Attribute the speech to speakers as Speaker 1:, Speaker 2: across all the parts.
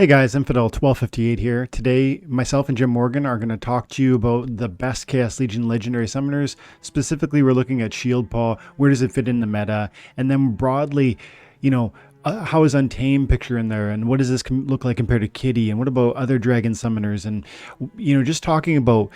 Speaker 1: Hey guys, Infidel1258 here. Today, myself and Jim Morgan are going to talk to you about the best Chaos Legion Legendary Summoners. Specifically, we're looking at Shieldpaw, where does it fit in the meta, and then broadly, how is Untamed picture in there, and what does this look like compared to Kitty, and what about other Dragon Summoners, and just talking about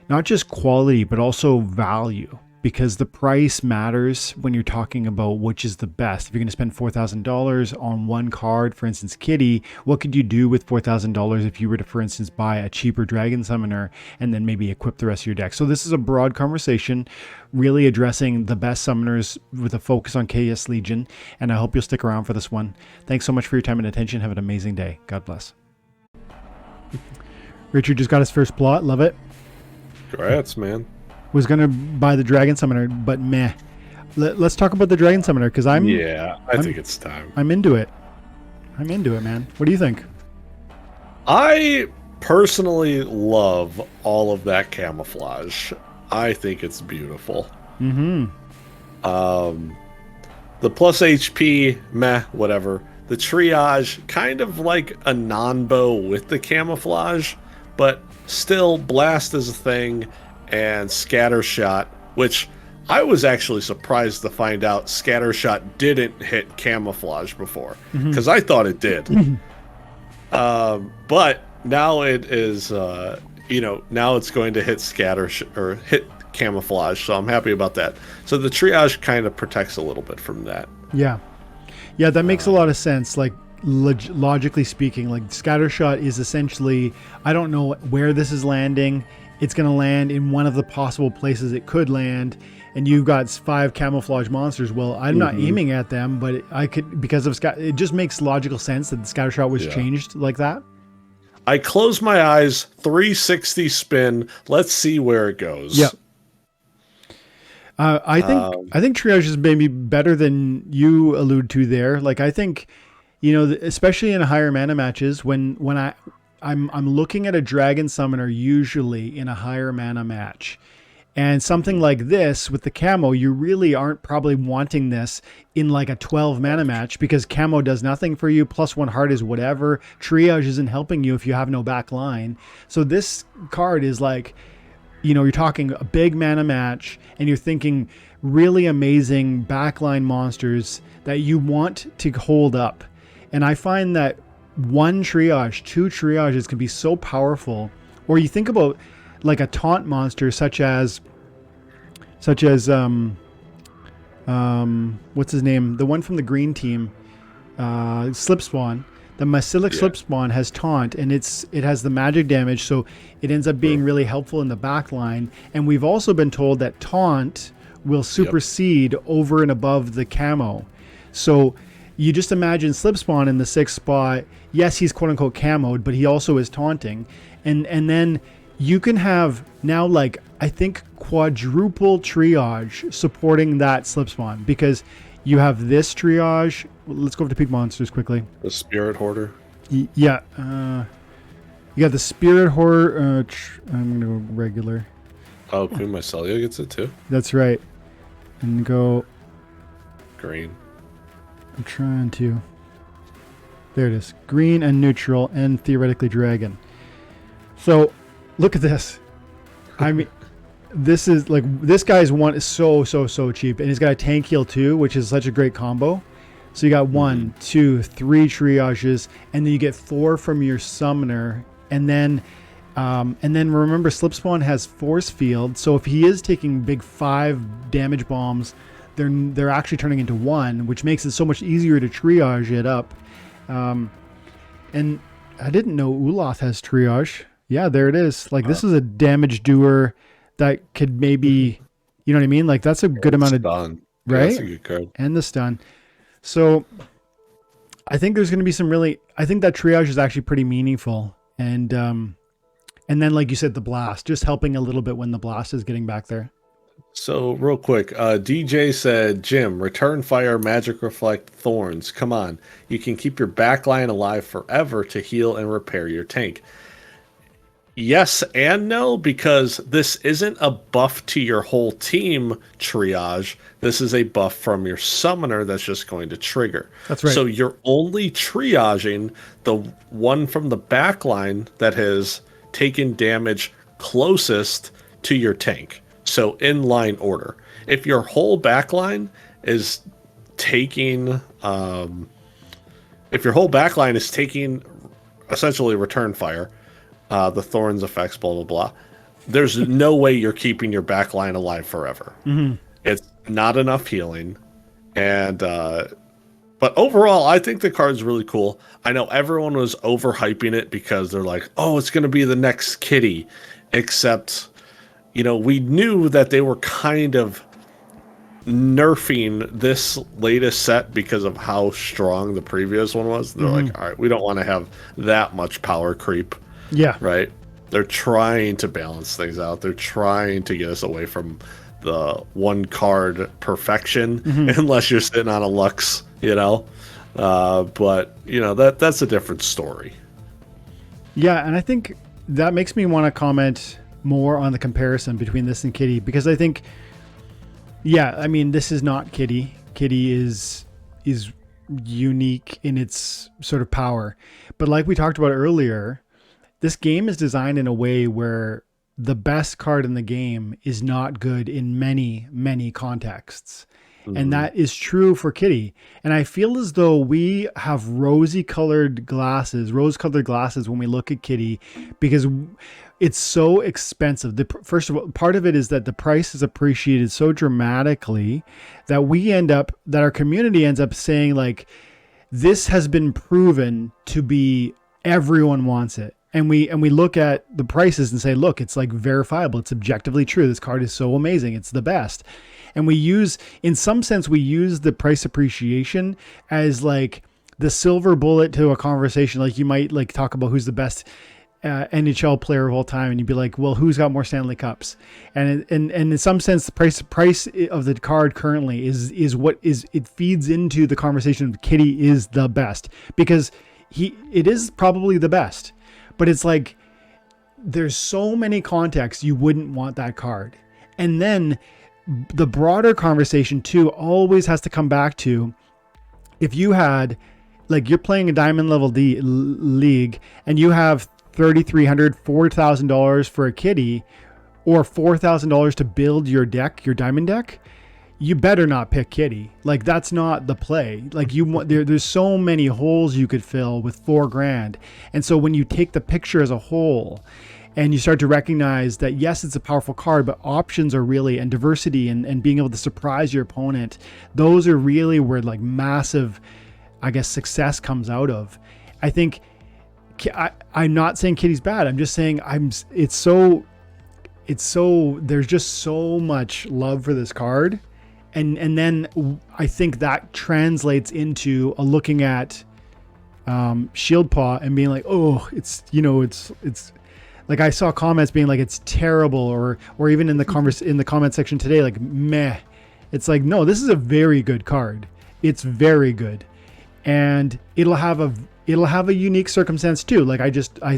Speaker 1: not just quality, but also value. Because the price matters when you're talking about which is the best. If you're going to spend $4,000 on one card, for instance, Kitty, what could you do with $4,000 if you were to, for instance, buy a cheaper Dragon Summoner and then maybe equip the rest of your deck? So this is a broad conversation, really addressing the best summoners with a focus on Chaos Legion, and I hope you'll stick around for this one. Thanks so much for your time and attention. Have an amazing day. God bless. Richard just got his first plot. Love it.
Speaker 2: Congrats, man.
Speaker 1: Was going to buy the Dragon Summoner, but meh. Let's talk about the Dragon Summoner, because I
Speaker 2: think it's time.
Speaker 1: I'm into it. I'm into it, man. What do you think?
Speaker 2: I personally love all of that camouflage. I think it's beautiful.
Speaker 1: Mm-hmm.
Speaker 2: The plus HP, meh, whatever. The triage, kind of like a non-bow with the camouflage, but still blast is a thing. And Scattershot, which I was actually surprised to find out Scattershot didn't hit camouflage before, because I thought it did. But now it is, now it's going to hit hit camouflage, so I'm happy about that. So the triage kind of protects a little bit from that.
Speaker 1: Yeah, that makes a lot of sense. Like logically speaking, like Scattershot is essentially, I don't know where this is landing. It's going to land in one of the possible places it could land, and you've got 5 camouflage monsters. Well, I'm not aiming at them, but I could, because of it just makes logical sense that the Scattershot was changed like that.
Speaker 2: I close my eyes, 360 spin. Let's see where it goes.
Speaker 1: Yeah. I think triage is maybe better than you allude to there. Like, I think, especially in higher mana matches, when I'm looking at a Dragon Summoner usually in a higher mana match. And something like this with the camo, you really aren't probably wanting this in like a 12 mana match, because camo does nothing for you. Plus 1 heart is whatever. Triage isn't helping you if you have no back line. So this card is like, you're talking a big mana match and you're thinking really amazing backline monsters that you want to hold up. And I find that 1 triage, 2 triages can be so powerful. Or you think about like a taunt monster such as what's his name? The one from the green team, Slipspawn. The Masilic Slipspawn has taunt, and it has the magic damage, so it ends up being really helpful in the back line. And we've also been told that taunt will supersede over and above the camo. So you just imagine Slipspawn in the 6th spot. Yes, he's quote-unquote camoed, but he also is taunting. And then you can have now, like, I think quadruple triage supporting that Slipspawn, because you have this triage. Let's go over to peak monsters quickly.
Speaker 2: The Spirit Hoarder.
Speaker 1: You got the Spirit Hoarder. I'm going to go regular.
Speaker 2: Oh, Queen Mycelia gets it too?
Speaker 1: That's right. And go
Speaker 2: green.
Speaker 1: I'm trying to. There it is. Green and neutral and theoretically dragon. So look at this. I mean, this is like, this guy's one is so cheap, and he's got a tank heal too, which is such a great combo. So you got 1, 2, 3 triages, and then you get 4 from your summoner, and then remember Slipspawn has force field, so if he is taking big 5 damage bombs, they're actually turning into 1, which makes it so much easier to triage it up. And I didn't know Uloth has triage. Yeah, there it is. Like, this is a damage doer that could maybe, you know what I mean? Like, that's a good amount of
Speaker 2: stun.
Speaker 1: Right?
Speaker 2: Yeah, that's a good card.
Speaker 1: And the stun. So I think there's going to be I think that triage is actually pretty meaningful. And then, like you said, the blast, just helping a little bit when the blast is getting back there.
Speaker 2: So real quick, DJ said, Jim, return fire, magic reflect, thorns. Come on. You can keep your backline alive forever to heal and repair your tank. Yes and no, because this isn't a buff to your whole team triage. This is a buff from your summoner that's just going to trigger.
Speaker 1: That's right.
Speaker 2: So you're only triaging the one from the backline that has taken damage closest to your tank. So in line order. If your whole backline is taking, if your whole backline is taking essentially return fire, the thorns effects, blah blah blah. There's no way you're keeping your backline alive forever. It's not enough healing, and but overall, I think the card's really cool. I know everyone was overhyping it because they're like, "Oh, it's going to be the next Kitty," except we knew that they were kind of nerfing this latest set because of how strong the previous one was. They're like, all right, we don't want to have that much power creep.
Speaker 1: Yeah.
Speaker 2: Right. They're trying to balance things out. They're trying to get us away from the one card perfection, unless you're sitting on a Lux, but that's a different story.
Speaker 1: Yeah. And I think that makes me want to comment more on the comparison between this and Kitty, because I think, yeah, I mean, this is not Kitty. Kitty is unique in its sort of power. But like we talked about earlier, this game is designed in a way where the best card in the game is not good in many, many contexts. And that is true for Kitty. And I feel as though we have rose-colored glasses when we look at Kitty, because it's so expensive. First of all, part of it is that the price is appreciated so dramatically that our community ends up saying, like, this has been proven to be, everyone wants it. And we look at the prices and say, look, it's like verifiable. It's objectively true. This card is so amazing. It's the best. And in some sense, we use the price appreciation as like the silver bullet to a conversation. Like you might like talk about who's the best NHL player of all time, and you'd be like, well, who's got more Stanley Cups? And in some sense, the price of the card currently is what it feeds into the conversation of Kitty is the best, because it is probably the best. But it's like, there's so many contexts you wouldn't want that card. And then the broader conversation too always has to come back to, if you had, like, you're playing a diamond level D league and you have $3,300, $4,000 for a Kitty, or $4,000 to build your deck, your diamond deck, you better not pick Kitty. Like, that's not the play. Like, there's so many holes you could fill with $4,000. And so when you take the picture as a whole and you start to recognize that, yes, it's a powerful card, but options are really, and diversity and being able to surprise your opponent, those are really where like massive, I guess, success comes out of. I think I'm not saying Kitty's bad. I'm just saying it's so, there's just so much love for this card. And then I think that translates into looking at Shieldpaw and being like, oh, it's like, I saw comments being like, it's terrible, or even in the comment section today, like, meh. It's like, no, this is a very good card. It's very good, and it'll have a unique circumstance too. Like I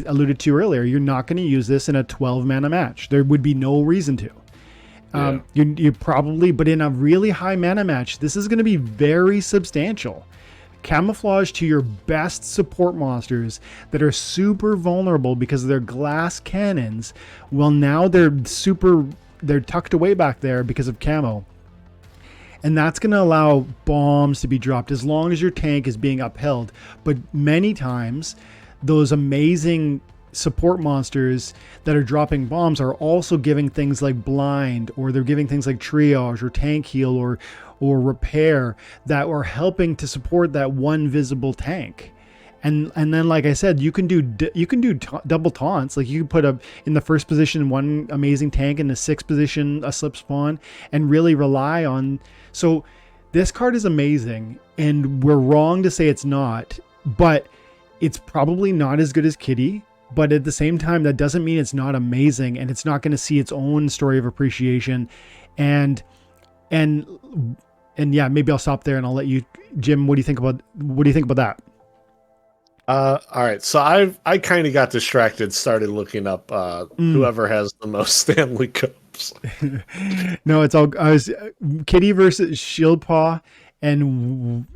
Speaker 1: alluded to earlier, you're not going to use this in a 12 mana match. There would be no reason to. You probably, but in a really high mana match, this is going to be very substantial. Camouflage to your best support monsters that are super vulnerable because of their glass cannons. Well, now they're tucked away back there because of camo. And that's going to allow bombs to be dropped as long as your tank is being upheld. But many times, those amazing support monsters that are dropping bombs are also giving things like blind, or they're giving things like triage or tank heal or repair that are helping to support that one visible tank. And then, like I said, you can do double taunts. Like, you can put in the first position one amazing tank, in the sixth position a slip spawn, and really rely on. So this card is amazing, and we're wrong to say it's not, but it's probably not as good as Kitty. But at the same time, that doesn't mean it's not amazing, and it's not going to see its own story of appreciation. And yeah, maybe I'll stop there and I'll let you, Jim. What do you think about that?
Speaker 2: All right. So I kind of got distracted, started looking up
Speaker 1: Mm.
Speaker 2: whoever has the most Stanley Cups.
Speaker 1: No, it's all. I was Kitty versus Shieldpaw, and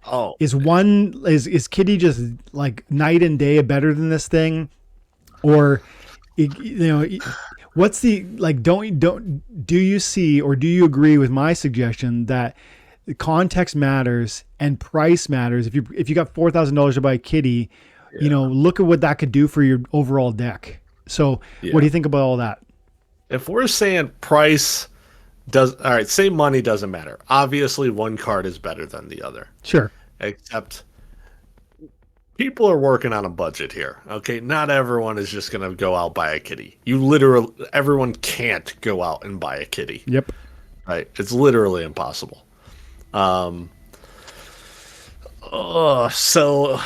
Speaker 2: Oh,
Speaker 1: is Kitty just like night and day better than this thing, or what's the like? Don't do you see or do you agree with my suggestion that the context matters and price matters? If you got $4,000 to buy a Kitty,
Speaker 2: yeah,
Speaker 1: look at what that could do for your overall deck. So, what do
Speaker 2: yeah.
Speaker 1: you think about all that?
Speaker 2: If we're saying price does, all right, say money doesn't matter. Obviously, one card is better than the other,
Speaker 1: Sure.
Speaker 2: except people are working on a budget here. Okay, not everyone is just gonna go out buy a kitty. Everyone can't go out and buy a kitty.
Speaker 1: Yep.
Speaker 2: Right? It's literally impossible. Um, so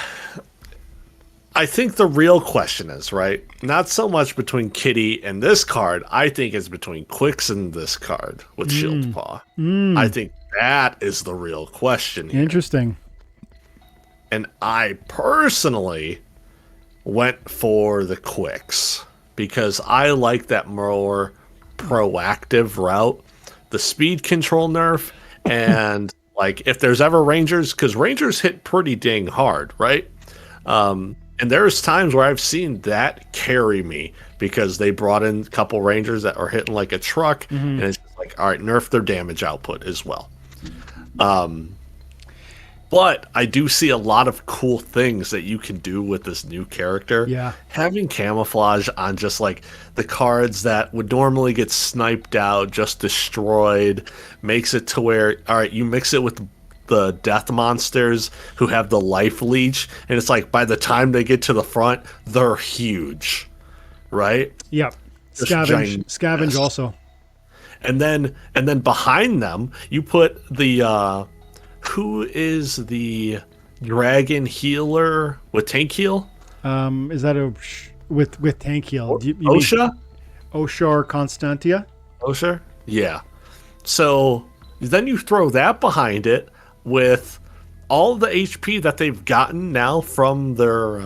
Speaker 2: I think the real question is, right, not so much between Kitty and this card. I think it's between Quicks and this card with Shieldpaw. I think that is the real question here.
Speaker 1: Interesting.
Speaker 2: And I personally went for the Quicks because I like that more proactive route. The speed control nerf, and like if there's ever Rangers, because Rangers hit pretty dang hard, right? And there's times where I've seen that carry me because they brought in a couple Rangers that are hitting like a truck, and it's just like, all right, nerf their damage output as well. But I do see a lot of cool things that you can do with this new character.
Speaker 1: Yeah.
Speaker 2: Having camouflage on just like the cards that would normally get sniped out, just destroyed, makes it to where, all right, you mix it with the death monsters who have the life leech, and it's like by the time they get to the front, they're huge, right?
Speaker 1: Yep.
Speaker 2: Just
Speaker 1: Scavenge also.
Speaker 2: And then behind them, you put the who is the dragon healer with tank heal?
Speaker 1: Is that with tank heal? You mean
Speaker 2: Osha?
Speaker 1: Osha or Constantia?
Speaker 2: Osha? Yeah. So then you throw that behind it with all the HP that they've gotten now from their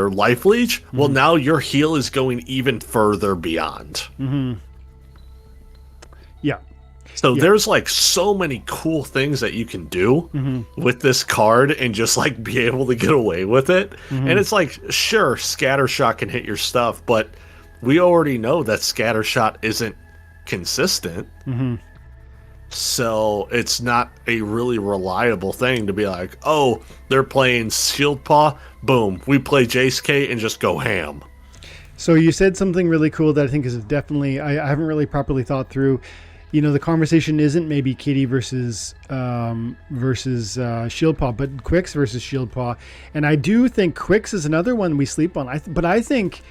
Speaker 2: life leech. Well, now your heal is going even further beyond.
Speaker 1: Yeah.
Speaker 2: So there's like so many cool things that you can do with this card and just like be able to get away with it. And it's like, sure, Scattershot can hit your stuff, but we already know that Scattershot isn't consistent. So it's not a really reliable thing to be like, oh, they're playing Shieldpaw, boom, we play Jace K and just go ham.
Speaker 1: So you said something really cool that I think is definitely I haven't really properly thought through. The conversation isn't maybe Kitty versus Shieldpaw, but Quicks versus Shieldpaw, and I do think Quicks is another one we sleep on. But I think,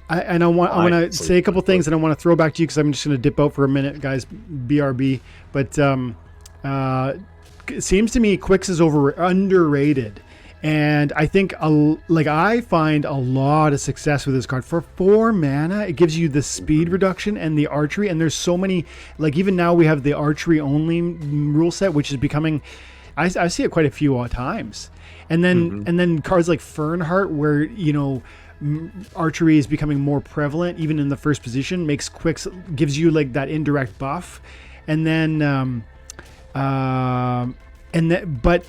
Speaker 1: I want to say a couple things, and I want to throw back to you because I'm just going to dip out for a minute, guys. BRB, but it seems to me Quicks is underrated. And I think I find a lot of success with this card. For 4 mana, it gives you the speed reduction and the archery. And there's so many, like even now we have the archery only rule set, which is becoming, I see it quite a few times. And then cards like Fernheart, where archery is becoming more prevalent, even in the first position, makes Quicks, gives you like that indirect buff. And then but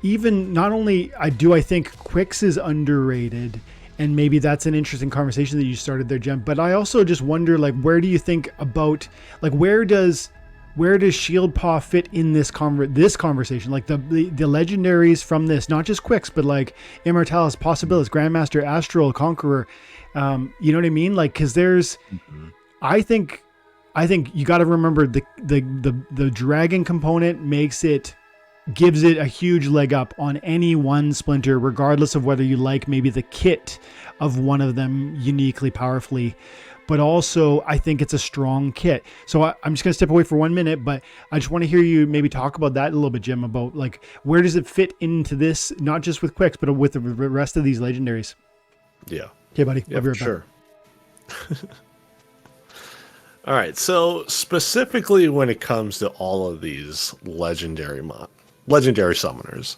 Speaker 1: even not only I think Quicks is underrated, and maybe that's an interesting conversation that you started there, Jem, but I also just wonder, like, where do you think about, like, where does Shieldpaw fit in this conversation? Like the legendaries from this, not just Quicks, but like Immortalis, Possibilis, Grandmaster, Astral, Conqueror, you know what I mean? Like, because there's I think you got to remember the dragon component gives it a huge leg up on any one splinter, regardless of whether you like maybe the kit of one of them uniquely powerfully. But also, I think it's a strong kit. So I'm just going to step away for 1 minute, but I just want to hear you maybe talk about that a little bit, Jim, about like, where does it fit into this, not just with Quicks, but with the rest of these legendaries?
Speaker 2: Yeah.
Speaker 1: Okay, buddy.
Speaker 2: Yeah,
Speaker 1: I'll be right
Speaker 2: sure. All right. So specifically when it comes to all of these legendary summoners,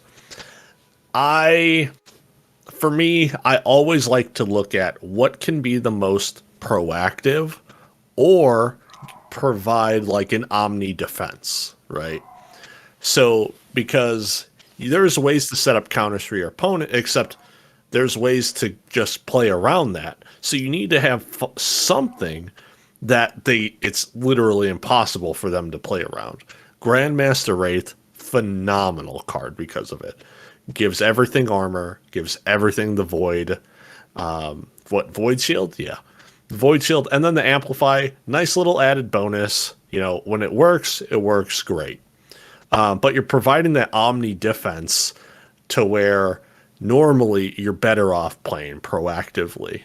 Speaker 2: For me, I always like to look at what can be the most proactive or provide like an omni defense, right? So, because there's ways to set up counters for your opponent, except there's ways to just play around that. So you need to have something that it's literally impossible for them to play around. Grandmaster Wraith, phenomenal card because of it. Gives everything armor, gives everything the void. Void shield? Yeah. Void shield, and then the amplify, nice little added bonus. When it works great. But you're providing that omni defense to where normally you're better off playing proactively.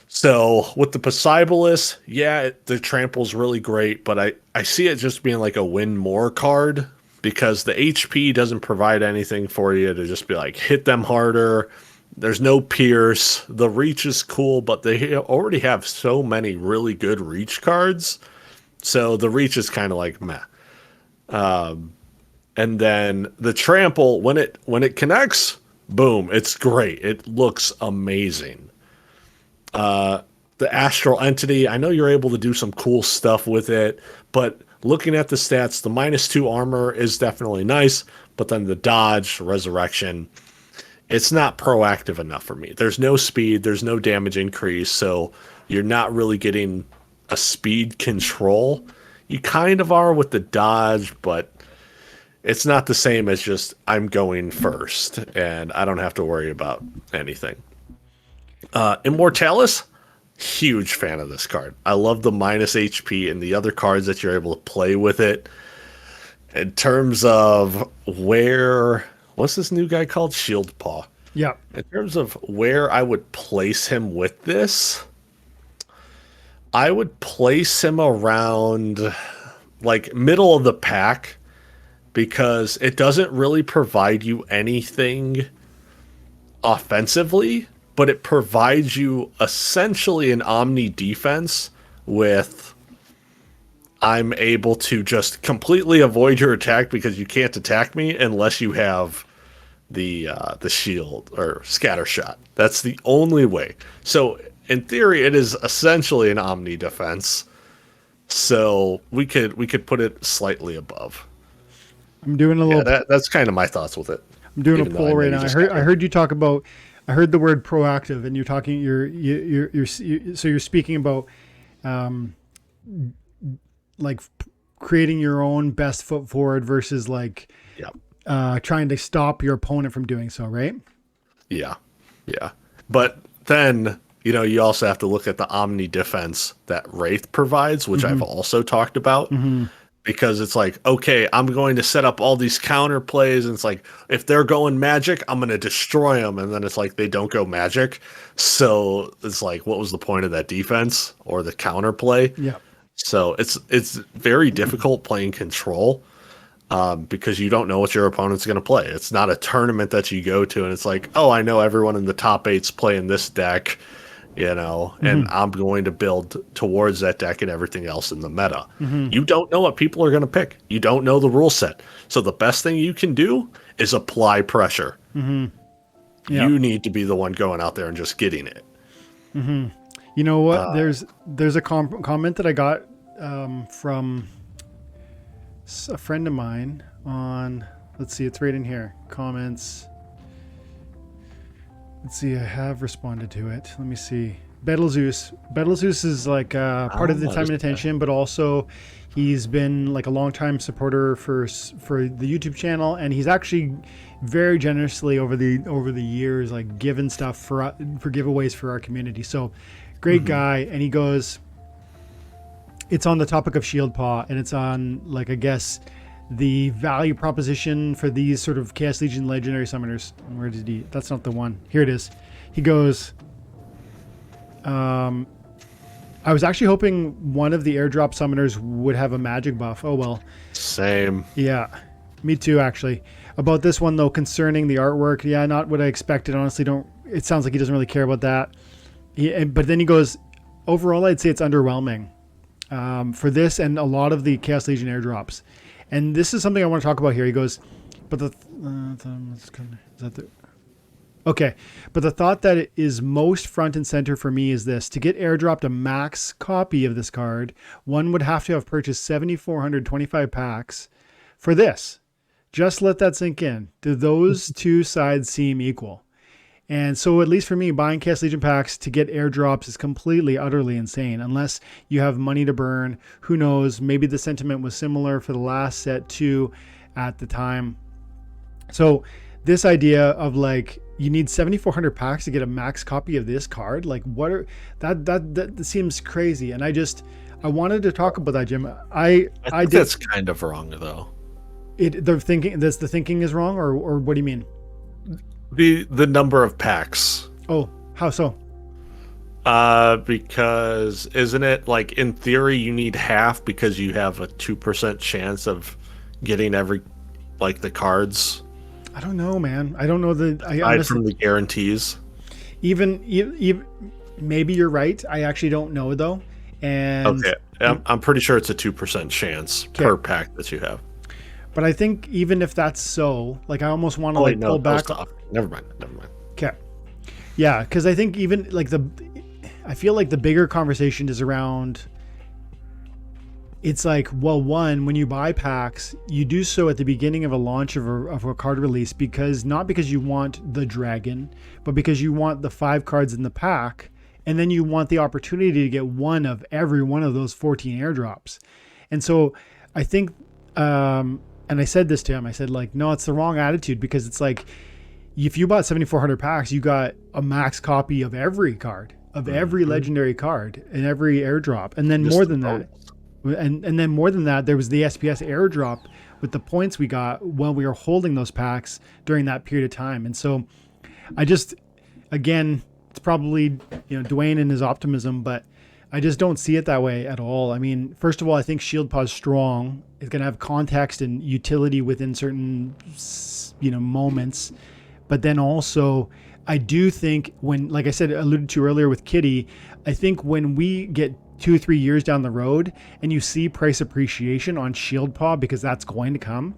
Speaker 2: So with the Possibilus, yeah, the trample's really great, but I see it just being like a win more card because the HP doesn't provide anything for you to just be like hit them harder. There's no pierce. The reach is cool, but they already have so many really good reach cards. So the reach is kind of like meh. And then the trample, when it connects, boom, it's great. It looks amazing. The astral entity, I know you're able to do some cool stuff with it, but looking at the stats, the -2 armor is definitely nice, but then the dodge, resurrection, it's not proactive enough for me. There's no speed, there's no damage increase, so you're not really getting a speed control. You kind of are with the dodge, but it's not the same as just I'm going first and I don't have to worry about anything. Immortalis, huge fan of this card. I love the -HP and the other cards that you're able to play with it. In terms of what's this new guy called? Shieldpaw.
Speaker 1: Yeah.
Speaker 2: In terms of where I would place him with this, I would place him around like middle of the pack because it doesn't really provide you anything offensively, but it provides you essentially an omni defense with I'm able to just completely avoid your attack because you can't attack me unless you have the shield or scatter shot. That's the only way. So in theory, it is essentially an omni defense. So we could put it slightly above.
Speaker 1: I'm doing a little.
Speaker 2: Yeah, that's kind of my thoughts with it.
Speaker 1: I'm doing a poll right now. I heard you talk about. I heard the word proactive, and you're talking. So you're speaking about, like creating your own best foot forward versus like, trying to stop your opponent from doing so, right? Yeah.
Speaker 2: But then you also have to look at the omni defense that Wraith provides, which I've also talked about. Because it's like, okay, I'm going to set up all these counter plays, and it's like, if they're going magic, I'm going to destroy them, and then it's like they don't go magic. So it's like, what was the point of that defense or the counter play?
Speaker 1: Yeah.
Speaker 2: So it's very difficult playing control because you don't know what your opponent's going to play. It's not a tournament that you go to, and it's like, oh, I know everyone in the top 8's playing this deck. And I'm going to build towards that deck and everything else in the meta. You don't know what people are going to pick. You don't know the rule set. So the best thing you can do is apply pressure. You need to be the one going out there and just getting it.
Speaker 1: You know what? There's a comment that I got from a friend of mine on, let's see, it's right in here. Comments. Let's see, I have responded to it. Let me see. Betelgeuse is like part of the time and attention, but also he's been like a long-time supporter for the YouTube channel, and he's actually very generously over the years like given stuff for giveaways for our community. So great guy. And he goes, it's on the topic of Shieldpaw, and it's on like, I guess, the value proposition for these sort of Chaos Legion legendary summoners. Where did he? That's not the one. Here it is. He goes, I was actually hoping one of the airdrop summoners would have a magic buff. Oh, well. Same. Yeah. Me too, actually. About this one, though, concerning the artwork. Yeah, not what I expected. Honestly, it sounds like he doesn't really care about that. But then he goes, overall, I'd say it's underwhelming for this and a lot of the Chaos Legion airdrops. And this is something I want to talk about here. He goes, But okay, but the thought that is most front and center for me is this: to get airdropped a max copy of this card, one would have to have purchased 7,425 packs for this. Just let that sink in. Do those two sides seem equal? And so, at least for me, buying Chaos Legion packs to get airdrops is completely, utterly insane. Unless you have money to burn. Who knows? Maybe the sentiment was similar for the last set too at the time. So, this idea of like, you need 7,400 packs to get a max copy of this card. Like, what are that seems crazy. And I wanted to talk about that, Jim. I
Speaker 2: think that's kind of wrong, though.
Speaker 1: The thinking is wrong, or what do you mean?
Speaker 2: The number of packs.
Speaker 1: Oh, how so?
Speaker 2: Because isn't it like, in theory you need half because you have a 2% chance of getting the cards?
Speaker 1: I don't know, man. I don't know
Speaker 2: aside from the guarantees.
Speaker 1: Even maybe you're right. I actually don't know though. And
Speaker 2: okay, I'm pretty sure it's a 2% chance per pack that you have.
Speaker 1: But I think even if that's so, like, I almost want to pull back.
Speaker 2: Never mind.
Speaker 1: Okay. Yeah, because I think even I feel like the bigger conversation is around. It's like, well, one, when you buy packs, you do so at the beginning of a launch of a card release, not because you want the dragon, but because you want the 5 cards in the pack, and then you want the opportunity to get one of every one of those 14 airdrops. And so I think, and I said this to him, I said, like, no, it's the wrong attitude, because it's like, if you bought 7,400 packs, you got a max copy of every card, of every legendary card, and every airdrop, and then more than that. And then more than that, there was the SPS airdrop with the points we got while we were holding those packs during that period of time. And so again, it's probably, Dwayne and his optimism, but I just don't see it that way at all. I mean, first of all, I think Shieldpaw is strong. It's going to have context and utility within certain, moments. But then also, I do think like I said, alluded to earlier with Kitty, I think when we get 2 or 3 years down the road and you see price appreciation on Shieldpaw, because that's going to come,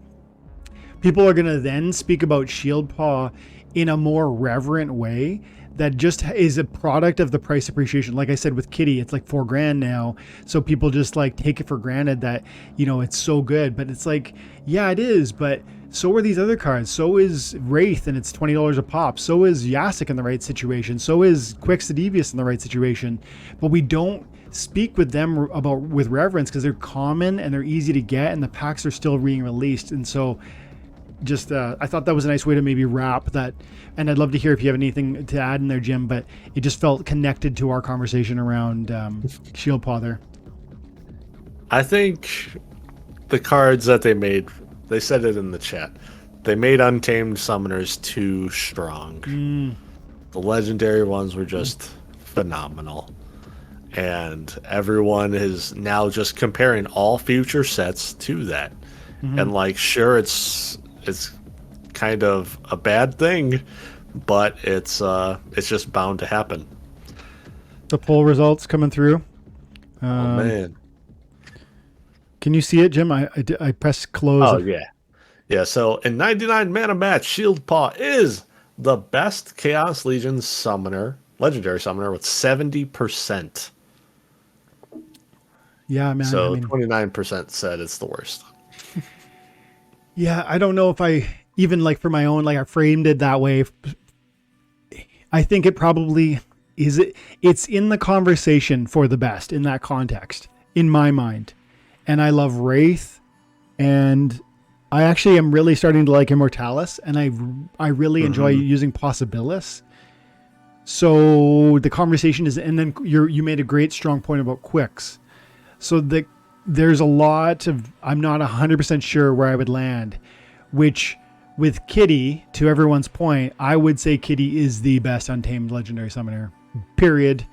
Speaker 1: people are going to then speak about Shieldpaw in a more reverent way that just is a product of the price appreciation. Like I said with Kitty, it's like $4,000 now, so people just take it for granted that it's so good. But it's like, yeah, it is, but so are these other cards. So is Wraith, and it's $20 a pop. So is Yasik in the right situation. So is Quixodevious in the right situation. But we don't speak with them with reverence, because they're common and they're easy to get, and the packs are still being released. And so just I thought that was a nice way to maybe wrap that. And I'd love to hear if you have anything to add in there, Jim, but it just felt connected to our conversation around Shieldpaw there.
Speaker 2: I think the cards that they made, they said it in the chat, they made Untamed Summoners too strong. The legendary ones were just phenomenal. And everyone is now just comparing all future sets to that. And sure, it's kind of a bad thing, but it's just bound to happen.
Speaker 1: The poll results coming through.
Speaker 2: Oh man,
Speaker 1: can you see it, Jim? I pressed close.
Speaker 2: Oh yeah. So in 99 mana match, Shieldpaw is the best Chaos Legion summoner, legendary summoner, with 70%.
Speaker 1: Yeah, man.
Speaker 2: So 29% said it's the worst.
Speaker 1: Yeah, I don't know if I even for my own, I framed it that way. I think it probably is. It's in the conversation for the best in that context, in my mind. And I love Wraith, and I actually am really starting to like Immortalis, and I really enjoy using Possibilis. So the conversation is, and then you made a great strong point about Quicks. So there's a lot of, I'm not 100% sure where I would land, which with Kitty, to everyone's point, I would say Kitty is the best Untamed legendary summoner, period.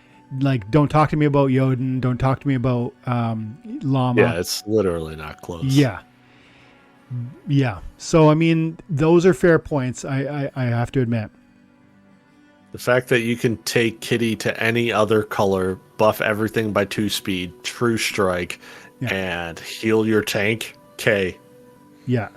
Speaker 1: Don't talk to me about Jotun. Don't talk to me about Llama.
Speaker 2: Yeah, it's literally not close.
Speaker 1: Yeah. So, I mean, those are fair points, I have to admit.
Speaker 2: The fact that you can take Kitty to any other color, buff everything by 2 speed, True Strike, and heal your tank, K.
Speaker 1: Yeah.